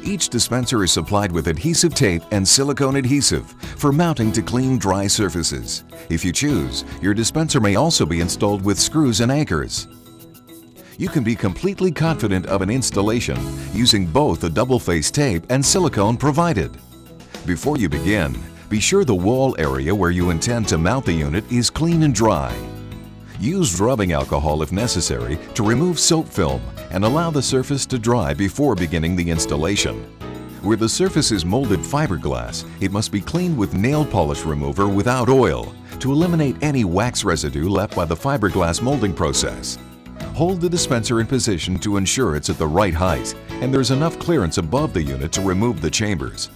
Each dispenser is supplied with adhesive tape and silicone adhesive for mounting to clean, dry surfaces. If you choose, your dispenser may also be installed with screws and anchors. You can be completely confident of an installation using both the double-face tape and silicone provided. Before you begin, be sure the wall area where you intend to mount the unit is clean and dry. Use rubbing alcohol if necessary to remove soap film and allow the surface to dry before beginning the installation. Where the surface is molded fiberglass, it must be cleaned with nail polish remover without oil to eliminate any wax residue left by the fiberglass molding process. Hold the dispenser in position to ensure it's at the right height and there's enough clearance above the unit to remove the chambers.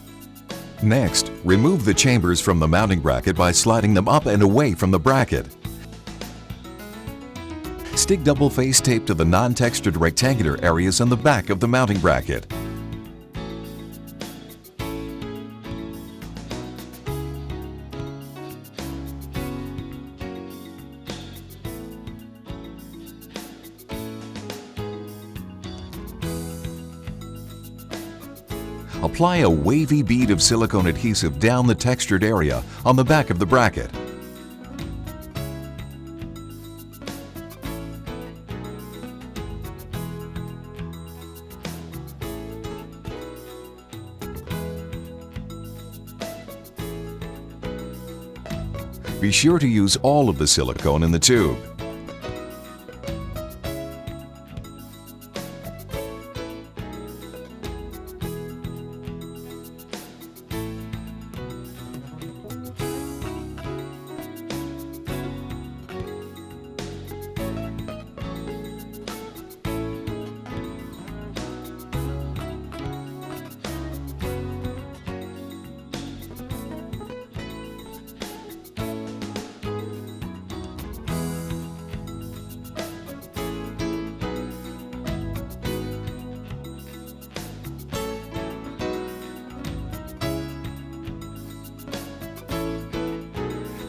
Next, remove the chambers from the mounting bracket by sliding them up and away from the bracket. Stick double-face tape to the non-textured rectangular areas on the back of the mounting bracket. Apply a wavy bead of silicone adhesive down the textured area on the back of the bracket. Be sure to use all of the silicone in the tube.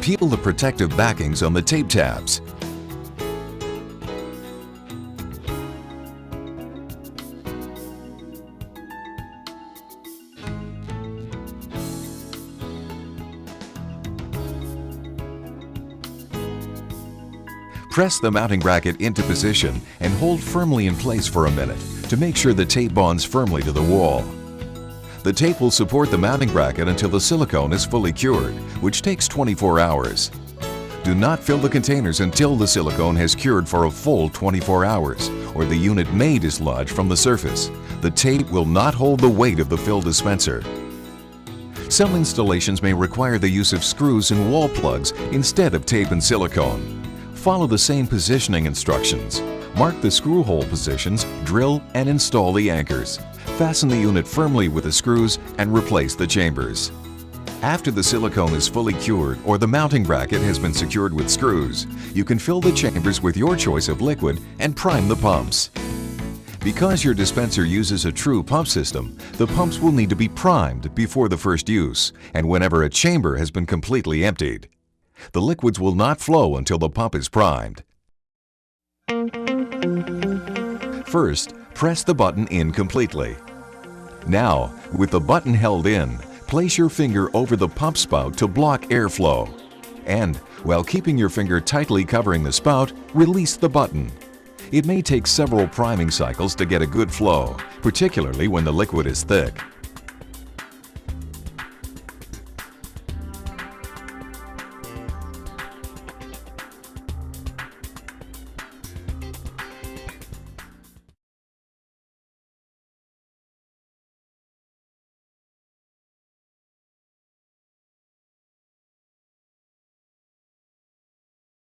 Peel the protective backings on the tape tabs. Press the mounting bracket into position and hold firmly in place for a minute to make sure the tape bonds firmly to the wall. The tape will support the mounting bracket until the silicone is fully cured, which takes 24 hours. Do not fill the containers until the silicone has cured for a full 24 hours, or the unit may dislodge from the surface. The tape will not hold the weight of the fill dispenser. Some installations may require the use of screws and wall plugs instead of tape and silicone. Follow the same positioning instructions. Mark the screw hole positions, drill, and install the anchors. Fasten the unit firmly with the screws and replace the chambers. After the silicone is fully cured or the mounting bracket has been secured with screws, you can fill the chambers with your choice of liquid and prime the pumps. Because your dispenser uses a true pump system, the pumps will need to be primed before the first use and whenever a chamber has been completely emptied. The liquids will not flow until the pump is primed. First, press the button in completely. Now, with the button held in, place your finger over the pump spout to block airflow. And, while keeping your finger tightly covering the spout, release the button. It may take several priming cycles to get a good flow, particularly when the liquid is thick.